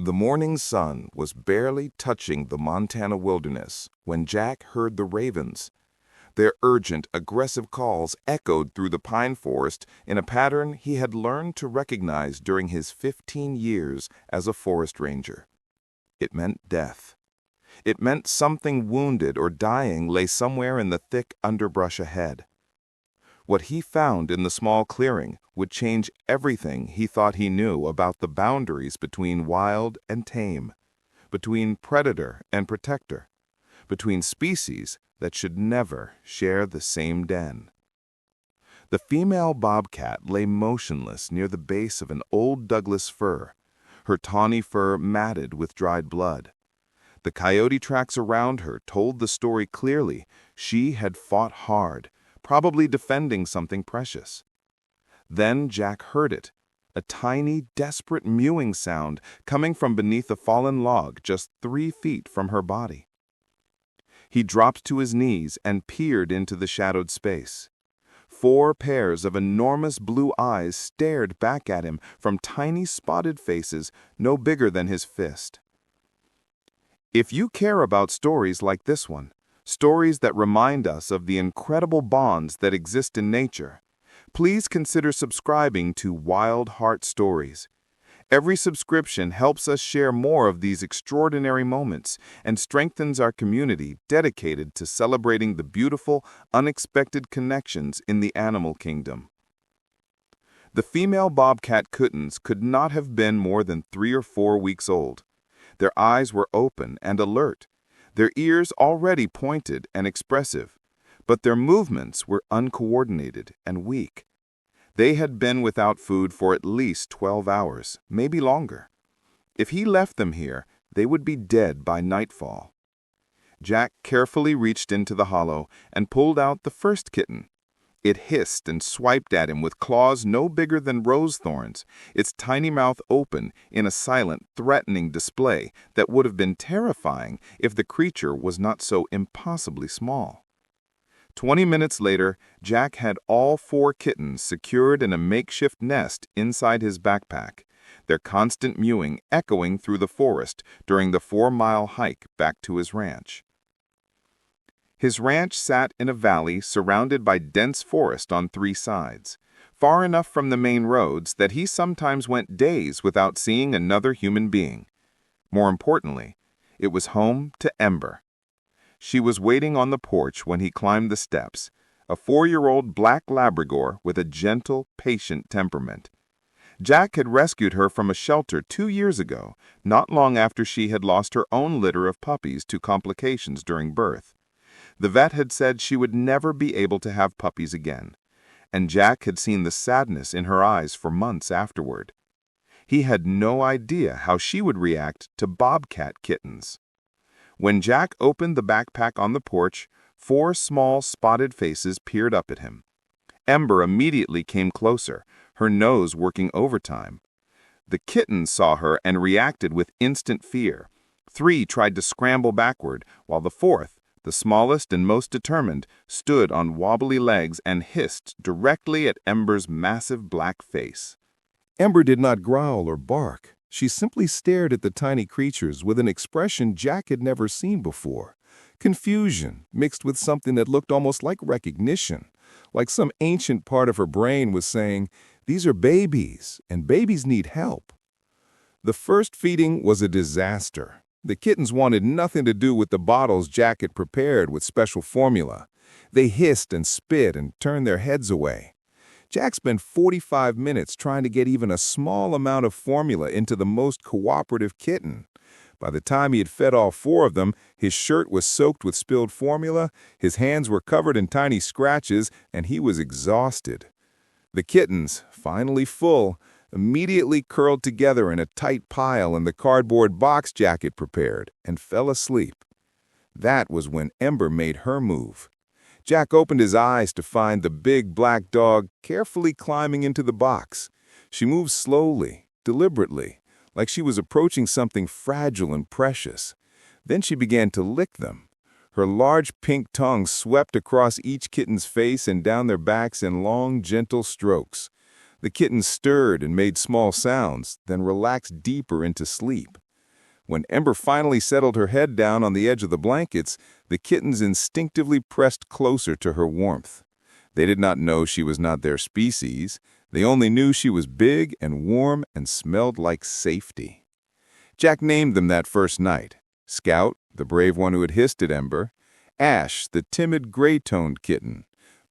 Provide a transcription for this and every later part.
The morning sun was barely touching the Montana wilderness when Jack heard the ravens. Their urgent, aggressive calls echoed through the pine forest in a pattern he had learned to recognize during his 15 years as a forest ranger. It meant death. It meant something wounded or dying lay somewhere in the thick underbrush ahead. What he found in the small clearing would change everything he thought he knew about the boundaries between wild and tame, between predator and protector, between species that should never share the same den. The female bobcat lay motionless near the base of an old Douglas fir, her tawny fur matted with dried blood. The coyote tracks around her told the story clearly. She had fought hard, probably defending something precious. Then Jack heard it, a tiny, desperate mewing sound coming from beneath a fallen log just 3 feet from her body. He dropped to his knees and peered into the shadowed space. 4 pairs of enormous blue eyes stared back at him from tiny spotted faces no bigger than his fist. If you care about stories like this one, stories that remind us of the incredible bonds that exist in nature, please consider subscribing to Wild Heart Stories. Every subscription helps us share more of these extraordinary moments and strengthens our community dedicated to celebrating the beautiful, unexpected connections in the animal kingdom. The female bobcat kittens could not have been more than 3 or 4 weeks old. Their eyes were open and alert, their ears already pointed and expressive, but their movements were uncoordinated and weak. They had been without food for at least 12 hours, maybe longer. If he left them here, they would be dead by nightfall. Jack carefully reached into the hollow and pulled out the first kitten. It hissed and swiped at him with claws no bigger than rose thorns, its tiny mouth open in a silent, threatening display that would have been terrifying if the creature was not so impossibly small. 20 minutes later, Jack had all 4 kittens secured in a makeshift nest inside his backpack, their constant mewing echoing through the forest during the 4-mile hike back to his ranch. His ranch sat in a valley surrounded by dense forest on 3 sides, far enough from the main roads that he sometimes went days without seeing another human being. More importantly, it was home to Ember. She was waiting on the porch when he climbed the steps, a 4-year-old black Labrador with a gentle, patient temperament. Jack had rescued her from a shelter 2 years ago, not long after she had lost her own litter of puppies to complications during birth. The vet had said she would never be able to have puppies again, and Jack had seen the sadness in her eyes for months afterward. He had no idea how she would react to bobcat kittens. When Jack opened the backpack on the porch, 4 small spotted faces peered up at him. Ember immediately came closer, her nose working overtime. The kittens saw her and reacted with instant fear. 3 tried to scramble backward, while the 4th, the smallest and most determined, stood on wobbly legs and hissed directly at Ember's massive black face. Ember did not growl or bark. She simply stared at the tiny creatures with an expression Jack had never seen before. Confusion, mixed with something that looked almost like recognition, like some ancient part of her brain was saying, "These are babies, and babies need help." The first feeding was a disaster. The kittens wanted nothing to do with the bottles Jack had prepared with special formula. They hissed and spit and turned their heads away. Jack spent 45 minutes trying to get even a small amount of formula into the most cooperative kitten. By the time he had fed all 4 of them, his shirt was soaked with spilled formula, his hands were covered in tiny scratches, and he was exhausted. The kittens, finally full, immediately curled together in a tight pile in the cardboard box Jack had prepared and fell asleep. That was when Ember made her move. Jack opened his eyes to find the big black dog carefully climbing into the box. She moved slowly, deliberately, like she was approaching something fragile and precious. Then she began to lick them. Her large pink tongue swept across each kitten's face and down their backs in long, gentle strokes. The kittens stirred and made small sounds, then relaxed deeper into sleep. When Ember finally settled her head down on the edge of the blankets, the kittens instinctively pressed closer to her warmth. They did not know she was not their species. They only knew she was big and warm and smelled like safety. Jack named them that first night: Scout, the brave one who had hissed at Ember; Ash, the timid gray-toned kitten;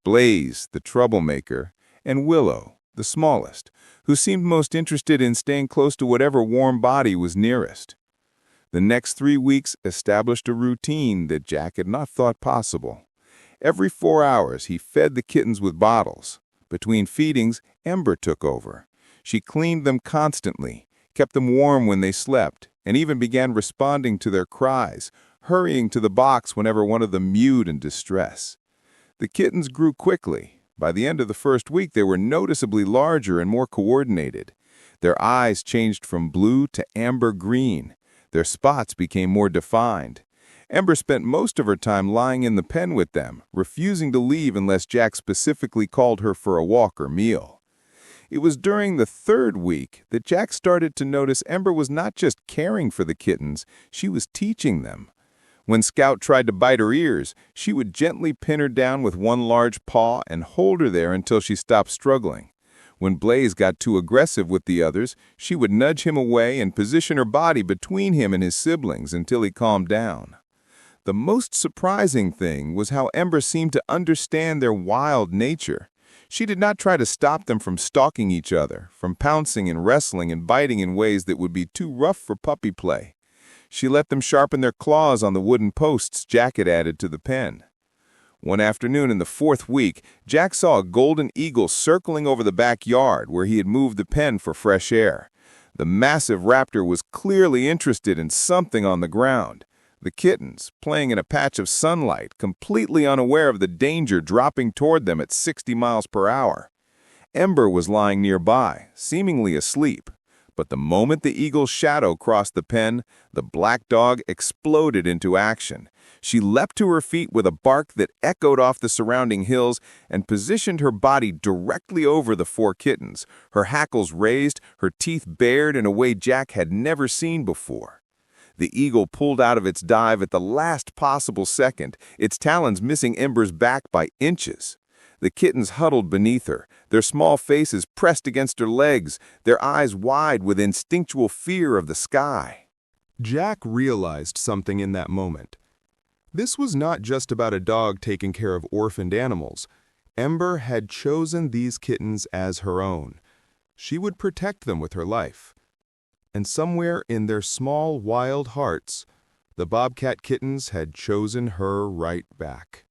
Blaze, the troublemaker; and Willow, the smallest, who seemed most interested in staying close to whatever warm body was nearest. The next 3 weeks established a routine that Jack had not thought possible. Every 4 hours, he fed the kittens with bottles. Between feedings, Ember took over. She cleaned them constantly, kept them warm when they slept, and even began responding to their cries, hurrying to the box whenever one of them mewed in distress. The kittens grew quickly. By the end of the first week, they were noticeably larger and more coordinated. Their eyes changed from blue to amber green. Their spots became more defined. Ember spent most of her time lying in the pen with them, refusing to leave unless Jack specifically called her for a walk or meal. It was during the 3rd week that Jack started to notice Ember was not just caring for the kittens, she was teaching them. When Scout tried to bite her ears, she would gently pin her down with one large paw and hold her there until she stopped struggling. When Blaze got too aggressive with the others, she would nudge him away and position her body between him and his siblings until he calmed down. The most surprising thing was how Ember seemed to understand their wild nature. She did not try to stop them from stalking each other, from pouncing and wrestling and biting in ways that would be too rough for puppy play. She let them sharpen their claws on the wooden posts Jack had added to the pen. One afternoon in the 4th week, Jack saw a golden eagle circling over the backyard where he had moved the pen for fresh air. The massive raptor was clearly interested in something on the ground. The kittens, playing in a patch of sunlight, completely unaware of the danger dropping toward them at 60 miles per hour. Ember was lying nearby, seemingly asleep. But the moment the eagle's shadow crossed the pen, the black dog exploded into action. She leapt to her feet with a bark that echoed off the surrounding hills and positioned her body directly over the 4 kittens, her hackles raised, her teeth bared in a way Jack had never seen before. The eagle pulled out of its dive at the last possible second, its talons missing Ember's back by inches. The kittens huddled beneath her, their small faces pressed against her legs, their eyes wide with instinctual fear of the sky. Jack realized something in that moment. This was not just about a dog taking care of orphaned animals. Ember had chosen these kittens as her own. She would protect them with her life. And somewhere in their small, wild hearts, the bobcat kittens had chosen her right back.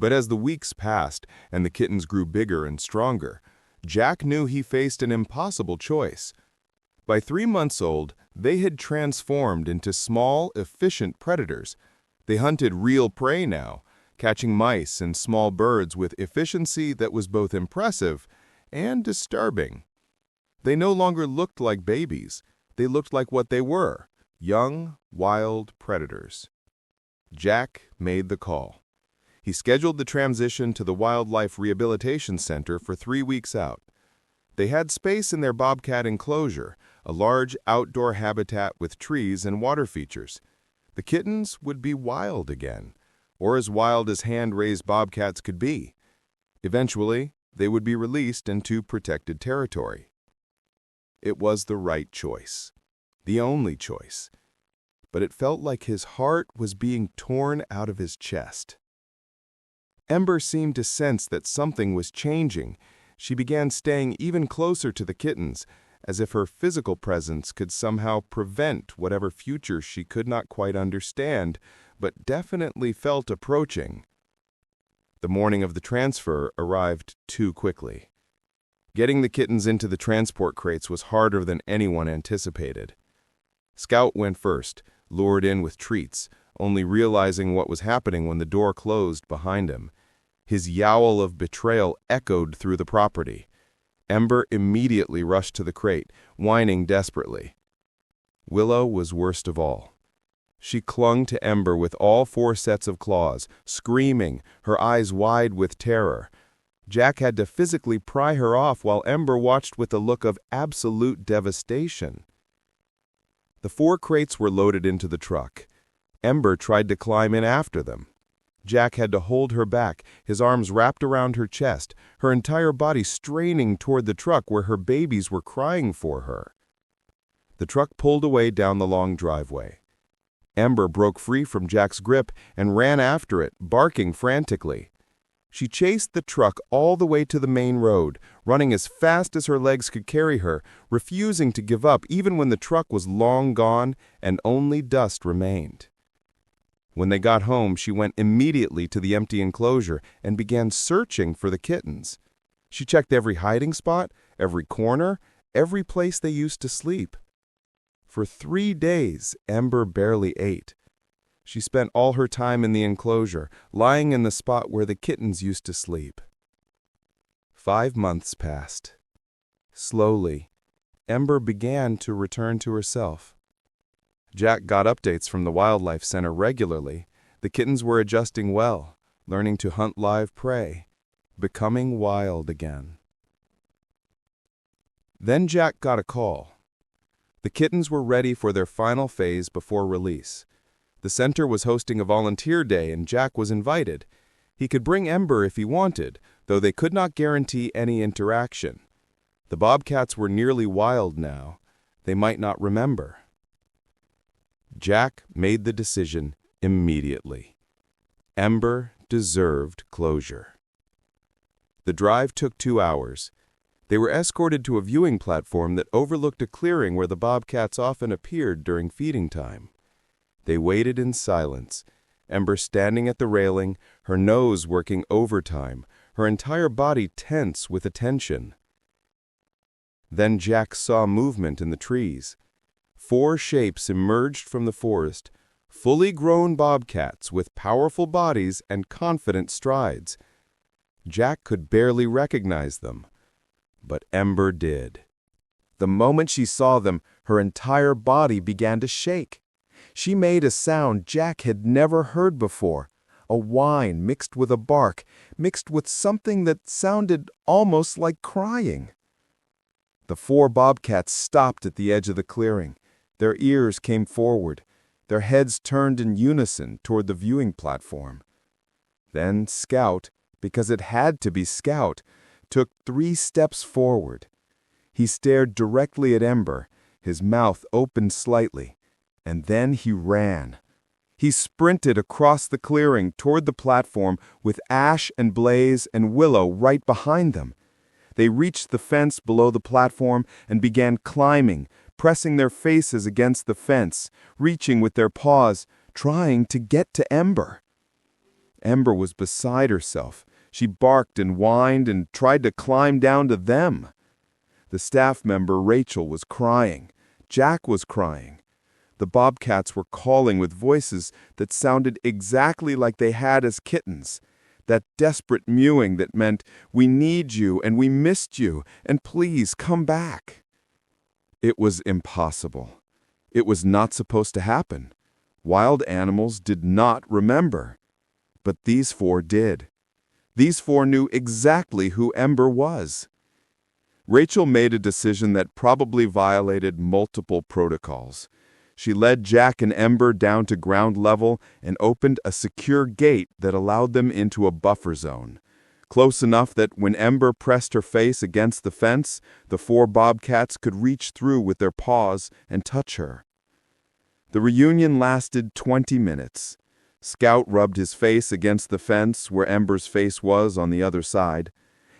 But as the weeks passed and the kittens grew bigger and stronger, Jack knew he faced an impossible choice. By 3 months old, they had transformed into small, efficient predators. They hunted real prey now, catching mice and small birds with efficiency that was both impressive and disturbing. They no longer looked like babies. They looked like what they were: young, wild predators. Jack made the call. He scheduled the transition to the Wildlife Rehabilitation Center for 3 weeks out. They had space in their bobcat enclosure, a large outdoor habitat with trees and water features. The kittens would be wild again, or as wild as hand-raised bobcats could be. Eventually, they would be released into protected territory. It was the right choice, the only choice, but it felt like his heart was being torn out of his chest. Ember seemed to sense that something was changing. She began staying even closer to the kittens, as if her physical presence could somehow prevent whatever future she could not quite understand, but definitely felt approaching. The morning of the transfer arrived too quickly. Getting the kittens into the transport crates was harder than anyone anticipated. Scout went first, lured in with treats, only realizing what was happening when the door closed behind him. His yowl of betrayal echoed through the property. Ember immediately rushed to the crate, whining desperately. Willow was worst of all. She clung to Ember with all 4 sets of claws, screaming, her eyes wide with terror. Jack had to physically pry her off while Ember watched with a look of absolute devastation. The 4 crates were loaded into the truck. Ember tried to climb in after them. Jack had to hold her back, his arms wrapped around her chest, her entire body straining toward the truck where her babies were crying for her. The truck pulled away down the long driveway. Ember broke free from Jack's grip and ran after it, barking frantically. She chased the truck all the way to the main road, running as fast as her legs could carry her, refusing to give up even when the truck was long gone and only dust remained. When they got home, she went immediately to the empty enclosure and began searching for the kittens. She checked every hiding spot, every corner, every place they used to sleep. For 3 days, Ember barely ate. She spent all her time in the enclosure, lying in the spot where the kittens used to sleep. 5 months passed. Slowly, Ember began to return to herself. Jack got updates from the Wildlife Center regularly. The kittens were adjusting well, learning to hunt live prey, becoming wild again. Then Jack got a call. The kittens were ready for their final phase before release. The center was hosting a volunteer day and Jack was invited. He could bring Ember if he wanted, though they could not guarantee any interaction. The Bobcats were nearly wild now. They might not remember. Jack made the decision immediately. Ember deserved closure. The drive took 2 hours. They were escorted to a viewing platform that overlooked a clearing where the Bobcats often appeared during feeding time. They waited in silence, Ember standing at the railing, her nose working overtime, her entire body tense with attention. Then Jack saw movement in the trees. 4 shapes emerged from the forest, fully grown bobcats with powerful bodies and confident strides. Jack could barely recognize them, but Ember did. The moment she saw them, her entire body began to shake. She made a sound Jack had never heard before, a whine mixed with a bark, mixed with something that sounded almost like crying. The 4 bobcats stopped at the edge of the clearing. Their ears came forward. Their heads turned in unison toward the viewing platform. Then Scout, because it had to be Scout, took 3 steps forward. He stared directly at Ember, his mouth opened slightly, and then he ran. He sprinted across the clearing toward the platform with Ash and Blaze and Willow right behind them. They reached the fence below the platform and began climbing, pressing their faces against the fence, reaching with their paws, trying to get to Ember. Ember was beside herself. She barked and whined and tried to climb down to them. The staff member, Rachel, was crying. Jack was crying. The Bobcats were calling with voices that sounded exactly like they had as kittens. That desperate mewing that meant, "We need you and we missed you, and please come back." It was impossible. It was not supposed to happen. Wild animals did not remember. But these 4 did. These 4 knew exactly who Ember was. Rachel made a decision that probably violated multiple protocols. She led Jack and Ember down to ground level and opened a secure gate that allowed them into a buffer zone, close enough that when Ember pressed her face against the fence, the 4 bobcats could reach through with their paws and touch her. The reunion lasted 20 minutes. Scout rubbed his face against the fence where Ember's face was on the other side.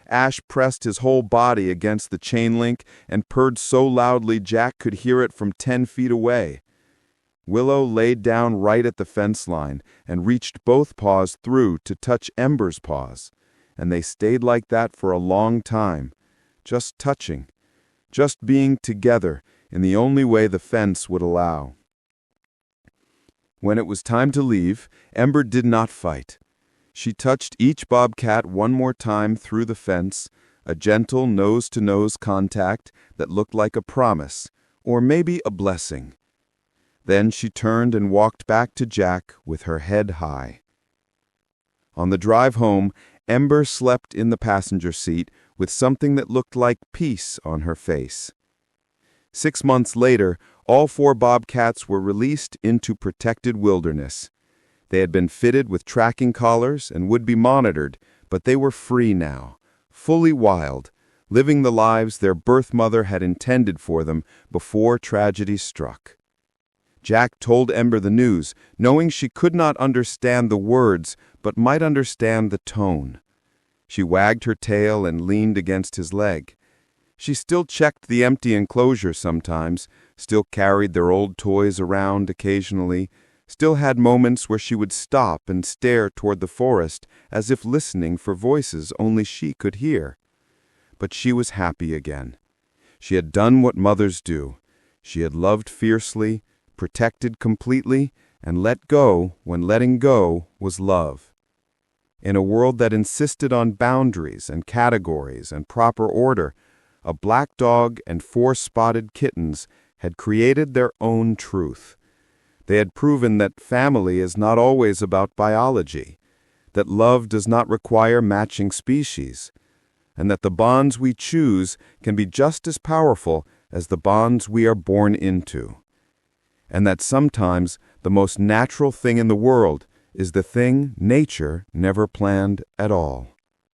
Ash pressed his whole body against the chain link and purred so loudly Jack could hear it from 10 feet away. Willow laid down right at the fence line and reached both paws through to touch Ember's paws, and they stayed like that for a long time, just touching, just being together in the only way the fence would allow. When it was time to leave, Ember did not fight. She touched each bobcat one more time through the fence, a gentle nose-to-nose contact that looked like a promise, or maybe a blessing. Then she turned and walked back to Jack with her head high. On the drive home, Ember slept in the passenger seat with something that looked like peace on her face. 6 months later, all 4 bobcats were released into protected wilderness. They had been fitted with tracking collars and would be monitored, but they were free now, fully wild, living the lives their birth mother had intended for them before tragedy struck. Jack told Ember the news, knowing she could not understand the words, but might understand the tone. She wagged her tail and leaned against his leg. She still checked the empty enclosure sometimes, still carried their old toys around occasionally, still had moments where she would stop and stare toward the forest as if listening for voices only she could hear. But she was happy again. She had done what mothers do. She had loved fiercely, protected completely, and let go when letting go was love. In a world that insisted on boundaries and categories and proper order, a black dog and 4 spotted kittens had created their own truth. They had proven that family is not always about biology, that love does not require matching species, and that the bonds we choose can be just as powerful as the bonds we are born into, and that sometimes the most natural thing in the world is the thing nature never planned at all.